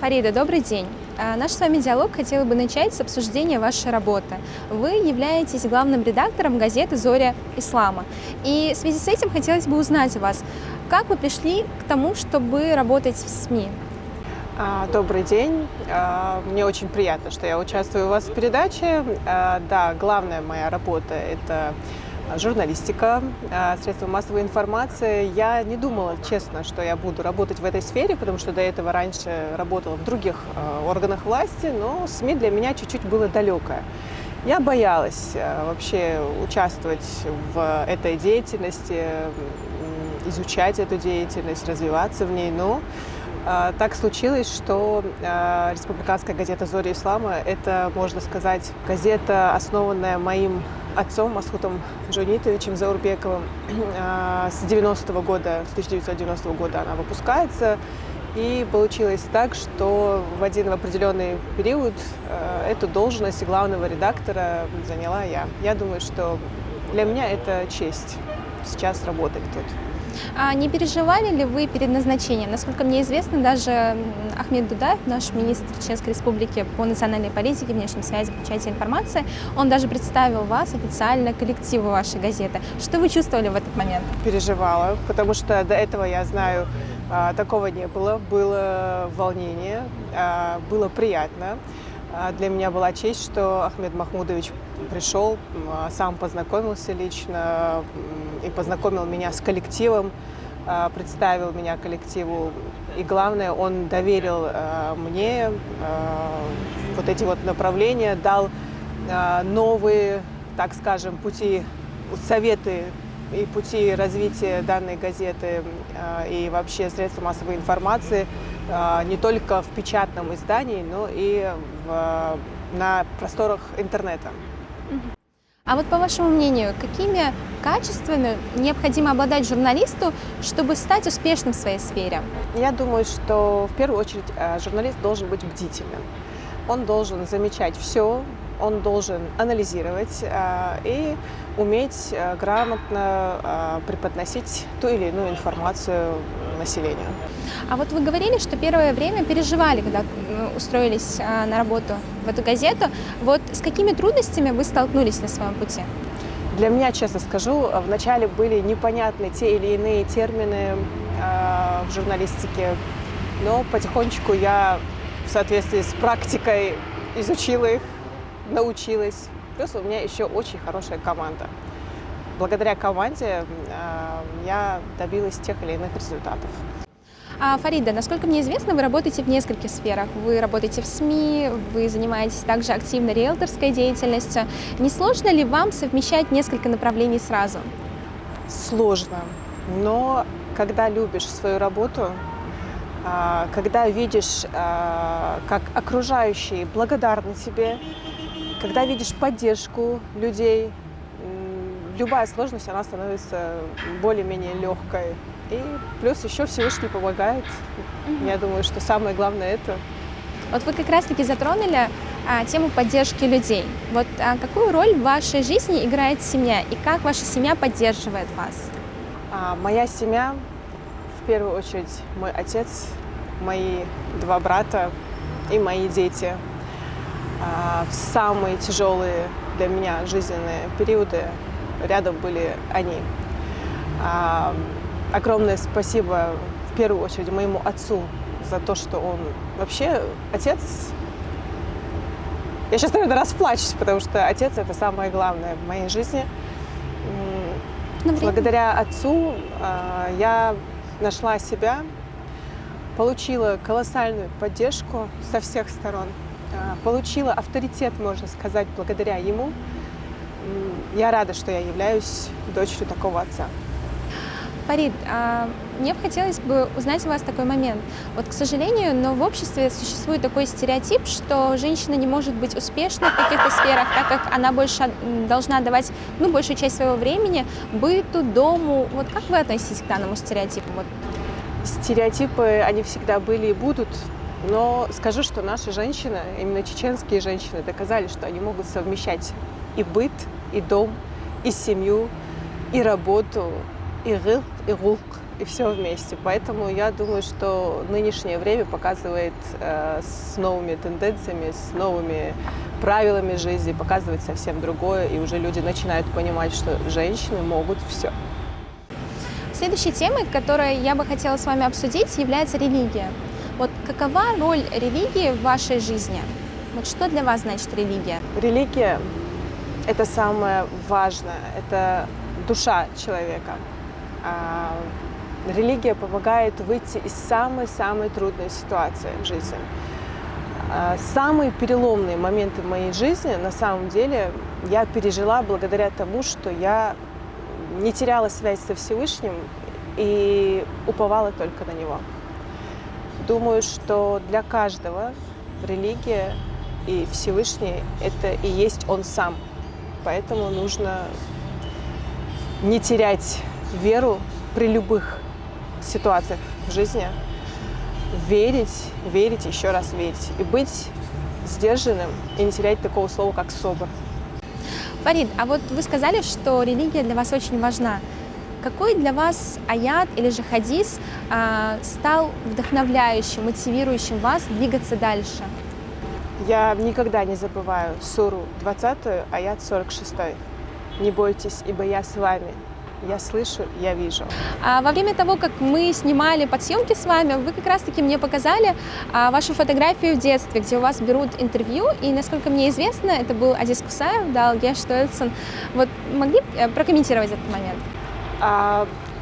Фарида, добрый день. Наш с вами диалог хотела бы начать с обсуждения вашей работы. Вы являетесь главным редактором газеты «Зоря Ислама». И в связи с этим хотелось бы узнать у вас, как вы пришли к тому, чтобы работать в СМИ? Добрый день. Мне очень приятно, что я участвую у вас в передаче. Да, главная моя работа – это журналистика, средства массовой информации. Я не думала, честно, что я буду работать в этой сфере, потому что до этого раньше работала в других органах власти, но СМИ для меня чуть-чуть было далекое. Я боялась вообще участвовать в этой деятельности, изучать эту деятельность, развиваться в ней, но так случилось, что республиканская газета «Зоря Ислама» – это, можно сказать, газета, основанная моим отцом Масхутом Джонитовичем Заурбековым. С 1990 года она выпускается. И получилось так, что в один определенный период эту должность главного редактора заняла я. Я думаю, что для меня это честь сейчас работать тут. А не переживали ли вы перед назначением? Насколько мне известно, даже Ахмед Дудаев, наш министр Чеченской Республики по национальной политике, внешним связям, печати информации, он даже представил вас официально коллективу вашей газеты. Что вы чувствовали в этот момент? Переживала, потому что до этого, я знаю, такого не было. Было волнение, было приятно. Для меня была честь, что Ахмед Махмудович пришел, сам познакомился лично и познакомил меня с коллективом, представил меня коллективу. И главное, он доверил мне вот эти вот направления, дал новые, так скажем, пути, советы и пути развития данной газеты и вообще средств массовой информации не только в печатном издании, но и на просторах интернета. А вот по вашему мнению, какими качествами необходимо обладать журналисту, чтобы стать успешным в своей сфере? Я думаю, что в первую очередь журналист должен быть бдительным. Он должен замечать все, он должен анализировать и уметь грамотно преподносить ту или иную информацию населению. А вот вы говорили, что первое время переживали, когда устроились на работу в эту газету. Вот с какими трудностями вы столкнулись на своем пути? Для меня, честно скажу, вначале были непонятны те или иные термины в журналистике, но потихонечку я в соответствии с практикой изучила их, научилась. Плюс у меня еще очень хорошая команда. Благодаря команде я добилась тех или иных результатов. Фарида, насколько мне известно, вы работаете в нескольких сферах. Вы работаете в СМИ, вы занимаетесь также активно риэлторской деятельностью. Не сложно ли вам совмещать несколько направлений сразу? Сложно, но когда любишь свою работу, когда видишь, как окружающие благодарны тебе, когда видишь поддержку людей, любая сложность, она становится более-менее легкой. И плюс еще Всевышний помогает. Я думаю, что самое главное это. Вот вы как раз-таки затронули тему поддержки людей. Вот какую роль в вашей жизни играет семья и как ваша семья поддерживает вас? Моя семья, в первую очередь, мой отец, мои два брата и мои дети. В самые тяжелые для меня жизненные периоды рядом были они. Огромное спасибо в первую очередь моему отцу за то, что он вообще отец. Я сейчас, наверное, расплачусь, потому что отец – это самое главное в моей жизни. Благодаря отцу я нашла себя, получила колоссальную поддержку со всех сторон, получила авторитет, можно сказать, благодаря ему. Я рада, что я являюсь дочерью такого отца. Фарид, мне бы хотелось бы узнать у вас такой момент. Вот, к сожалению, но в обществе существует такой стереотип, что женщина не может быть успешной в каких-то сферах, так как она больше должна отдавать большую часть своего времени быту, дому. Вот как вы относитесь к данному стереотипу? Стереотипы, они всегда были и будут, но скажу, что наши женщины, именно чеченские женщины, доказали, что они могут совмещать и быт, и дом, и семью, и работу, и рылк, и рулк. и все вместе. Поэтому я думаю, что нынешнее время показывает с новыми тенденциями, с новыми правилами жизни, показывает совсем другое, и уже люди начинают понимать, что женщины могут все. Следующей темой, которую я бы хотела с вами обсудить, является религия. Вот какова роль религии в вашей жизни? Вот что для вас значит религия? Религия – это самое важное, это душа человека. Религия помогает выйти из самой-самой трудной ситуации в жизни. Самые переломные моменты в моей жизни, на самом деле, я пережила благодаря тому, что я не теряла связь со Всевышним и уповала только на Него. Думаю, что для каждого религия и Всевышний – это и есть Он сам. Поэтому нужно не терять веру при любых ситуациях в жизни, верить, еще раз верить, и быть сдержанным, и не терять такого слова, как собор. Фарид, а вот вы сказали, что религия для вас очень важна. Какой для вас аят или же хадис стал вдохновляющим, мотивирующим вас двигаться дальше? Я никогда не забываю суру 20, аят 46. «Не бойтесь, ибо я с вами. Я слышу, я вижу». Во время того, как мы снимали подсъемки с вами, вы как раз-таки мне показали вашу фотографию в детстве, где у вас берут интервью, и, насколько мне известно, это был Азиз Кусаев, да, Алгеш Штольцен. Вот могли прокомментировать этот момент?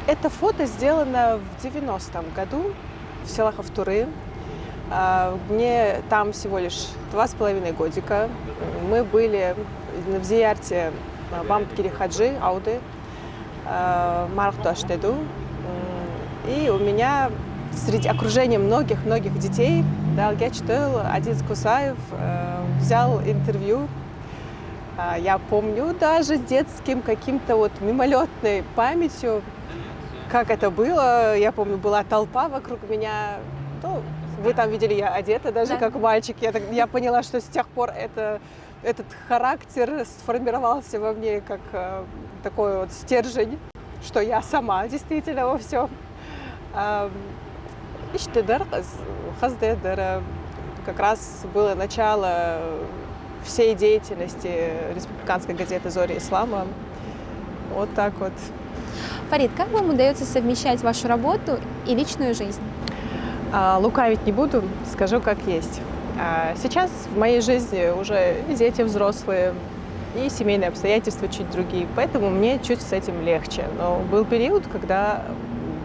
Это фото сделано в 90-м году в селах Автуры. Мне там всего лишь 2,5 годика. Мы были в зиярте Бамбкири Хаджи, Ауды, Мархтуаштеду. И у меня среди окружения многих детей, да, Алгеш Штольцен, Азиз Кусаев взял интервью. Я помню даже детским каким-то вот мимолетной памятью, как это было. Я помню, была толпа вокруг меня. Ну, вы там видели, я одета даже да, как мальчик. Я поняла, что с тех пор этот характер сформировался во мне как такой вот стержень, что я сама действительно во всем. Как раз было начало всей деятельности республиканской газеты «Зори Ислама». Вот так вот. Фарид, как вам удается совмещать вашу работу и личную жизнь? Лукавить не буду, скажу как есть. Сейчас в моей жизни уже и дети взрослые, и семейные обстоятельства чуть другие, поэтому мне чуть с этим легче. Но был период, когда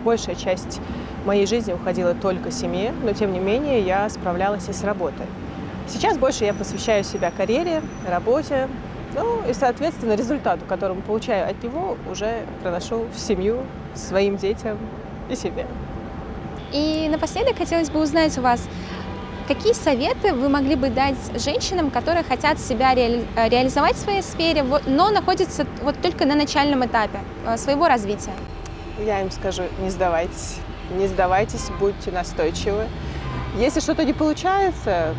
большая часть моей жизни уходила только семье, но тем не менее я справлялась и с работой. Сейчас больше я посвящаю себя карьере, работе, ну и, соответственно, результату, который получаю от него, уже проношу в семью, своим детям и себе. И напоследок хотелось бы узнать у вас, какие советы вы могли бы дать женщинам, которые хотят себя реализовать в своей сфере, но находятся вот только на начальном этапе своего развития? Я им скажу: не сдавайтесь, будьте настойчивы. Если что-то не получается,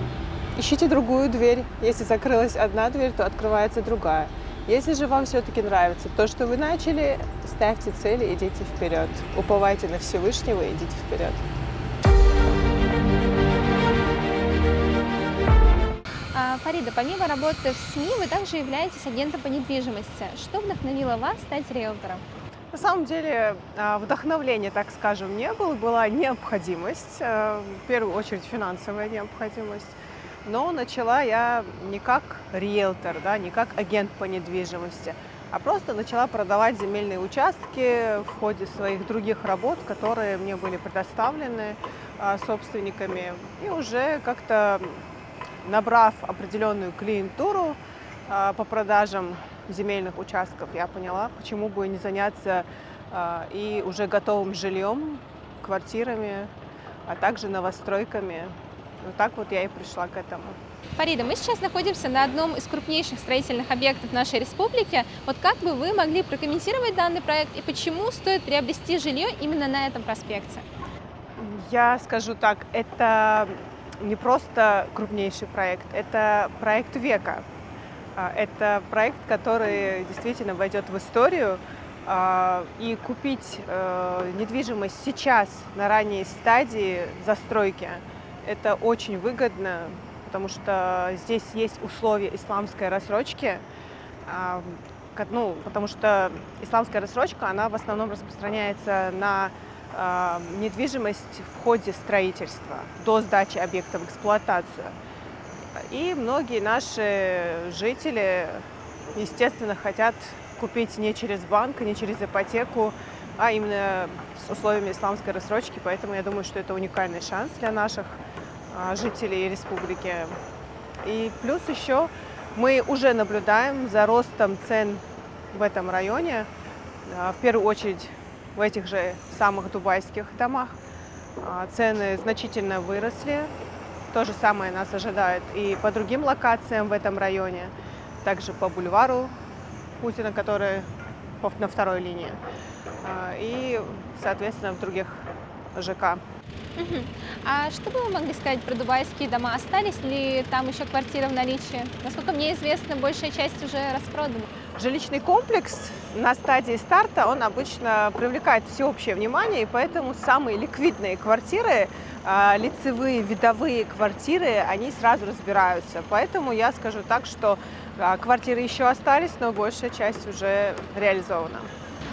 ищите другую дверь. Если закрылась одна дверь, то открывается другая. Если же вам все-таки нравится то, что вы начали, ставьте цели, идите вперед. Уповайте на Всевышнего, идите вперед. Фарида, помимо работы в СМИ, вы также являетесь агентом по недвижимости. Что вдохновило вас стать риэлтором? На самом деле вдохновления, так скажем, не было. Была необходимость, в первую очередь финансовая необходимость. Но начала я не как риэлтор, да, не как агент по недвижимости, а просто начала продавать земельные участки в ходе своих других работ, которые мне были предоставлены собственниками. И уже как-то набрав определенную клиентуру по продажам земельных участков, я поняла, почему бы не заняться и уже готовым жильем, квартирами, а также новостройками. Вот так вот я и пришла к этому. Фарида, мы сейчас находимся на одном из крупнейших строительных объектов нашей республики. Вот как бы вы могли прокомментировать данный проект и почему стоит приобрести жилье именно на этом проспекте? Я скажу так, это не просто крупнейший проект, это проект века. Это проект, который действительно войдет в историю И купить недвижимость сейчас на ранней стадии застройки — это очень выгодно, потому что здесь есть условия исламской рассрочки. Ну, потому что исламская рассрочка, она в основном распространяется на недвижимость в ходе строительства, до сдачи объекта в эксплуатацию. И многие наши жители, естественно, хотят купить не через банк, не через ипотеку, а именно с условиями исламской рассрочки. Поэтому я думаю, что это уникальный шанс для наших жителей республики. И плюс еще мы уже наблюдаем за ростом цен в этом районе, в первую очередь в этих же самых дубайских домах. Цены значительно выросли. То же самое нас ожидает и по другим локациям в этом районе, также по бульвару Путина, который на второй линии, и, соответственно, в других ЖК. Мгм. А что бы вы могли сказать про дубайские дома? Остались ли там еще квартиры в наличии? Насколько мне известно, большая часть уже распродана. Жилищный комплекс на стадии старта, он обычно привлекает всеобщее внимание, и поэтому самые ликвидные квартиры, лицевые, видовые квартиры, они сразу разбираются. Поэтому я скажу так, что квартиры еще остались, но большая часть уже реализована.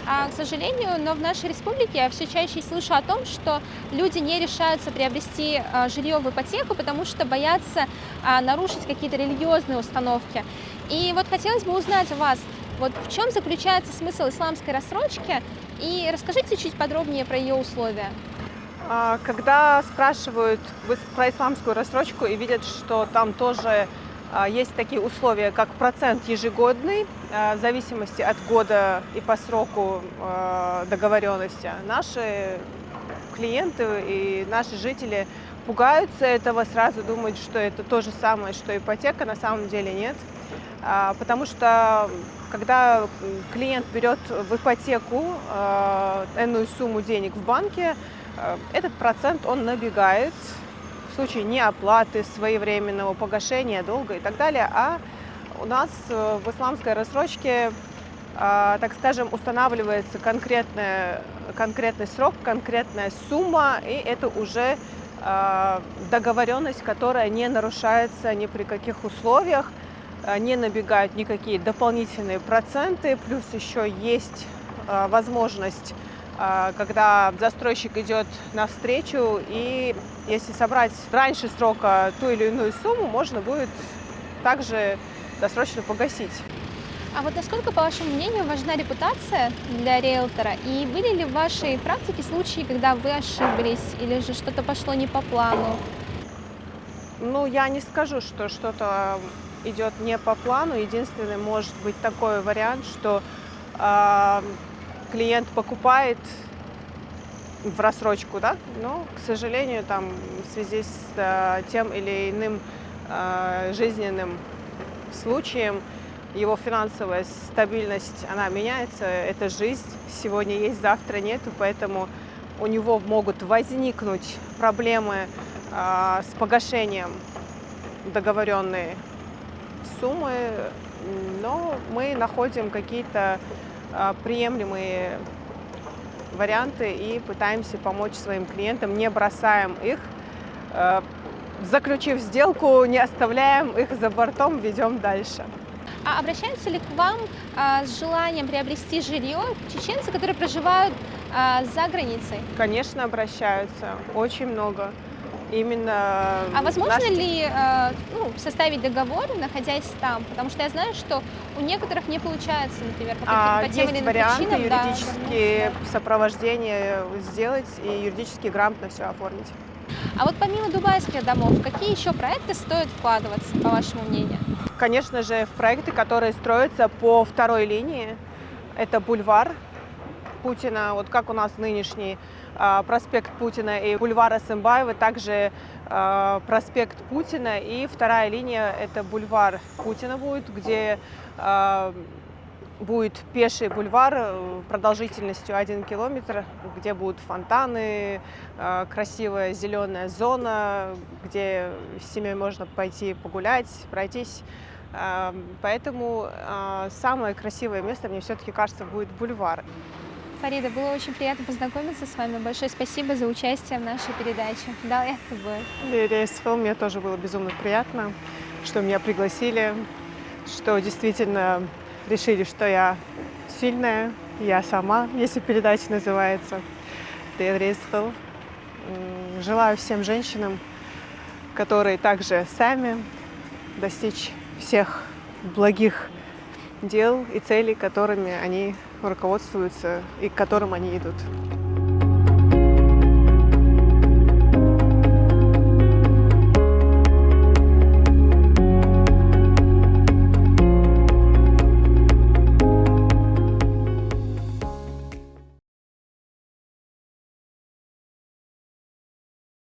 К сожалению, но в нашей республике я все чаще слышу о том, что люди не решаются приобрести жилье в ипотеку, потому что боятся нарушить какие-то религиозные установки. И вот хотелось бы узнать у вас, вот в чем заключается смысл исламской рассрочки, и расскажите чуть подробнее про ее условия. Когда спрашивают про исламскую рассрочку и видят, что там тоже есть такие условия, как процент ежегодный, в зависимости от года и по сроку договоренности, наши клиенты и наши жители пугаются этого, сразу думают, что это то же самое, что ипотека. На самом деле нет. Потому что когда клиент берет в ипотеку энную сумму денег в банке, этот процент он набегает в случае неоплаты, своевременного погашения долга и так далее. А у нас в исламской рассрочке, так скажем, устанавливается конкретный срок, конкретная сумма, и это уже договоренность, которая не нарушается ни при каких условиях, не набегают никакие дополнительные проценты, плюс еще есть возможность, когда застройщик идет навстречу, и если собрать раньше срока ту или иную сумму, можно будет также досрочно погасить. А вот насколько, по вашему мнению, важна репутация для риэлтора? И были ли в вашей практике случаи, когда вы ошиблись или же что-то пошло не по плану? Ну, я не скажу, что что-то идет не по плану. Единственный может быть такой вариант, что клиент покупает в рассрочку, да, но, к сожалению, там в связи с тем или иным жизненным случаем его финансовая стабильность, она меняется, это жизнь, сегодня есть, завтра нет, поэтому у него могут возникнуть проблемы с погашением договоренной суммы, но мы находим какие-то приемлемые варианты и пытаемся помочь своим клиентам, не бросаем их, заключив сделку, не оставляем их за бортом, ведем дальше. А обращаются ли к вам с желанием приобрести жилье чеченцы, которые проживают за границей? Конечно, обращаются, очень много. Именно А возможно ли составить договор, находясь там? Потому что я знаю, что у некоторых не получается, например, по тем или есть иным варианты причинам. юридические сопровождения сделать и юридически грамотно все оформить. А вот помимо дубайских домов, какие еще проекты стоит вкладываться, по вашему мнению? Конечно же, в проекты, которые строятся по второй линии, это бульвар Путина, вот как у нас нынешний проспект Путина и бульвар Асымбаева, также проспект Путина, и вторая линия – это бульвар Путина будет, где будет пеший бульвар продолжительностью 1 километр, где будут фонтаны, красивая зеленая зона, где с семьей можно пойти погулять, пройтись. Поэтому самое красивое место, мне все-таки кажется, будет бульвар. Фарида, было очень приятно познакомиться с вами. Большое спасибо за участие в нашей передаче. Да, я с тобой. Мне тоже было безумно приятно, что меня пригласили, что действительно решили, что я сильная, я сама, если передача называется. Желаю всем женщинам, которые также сами достичь всех благих дел и целей, которыми они руководствуются и к которым они идут.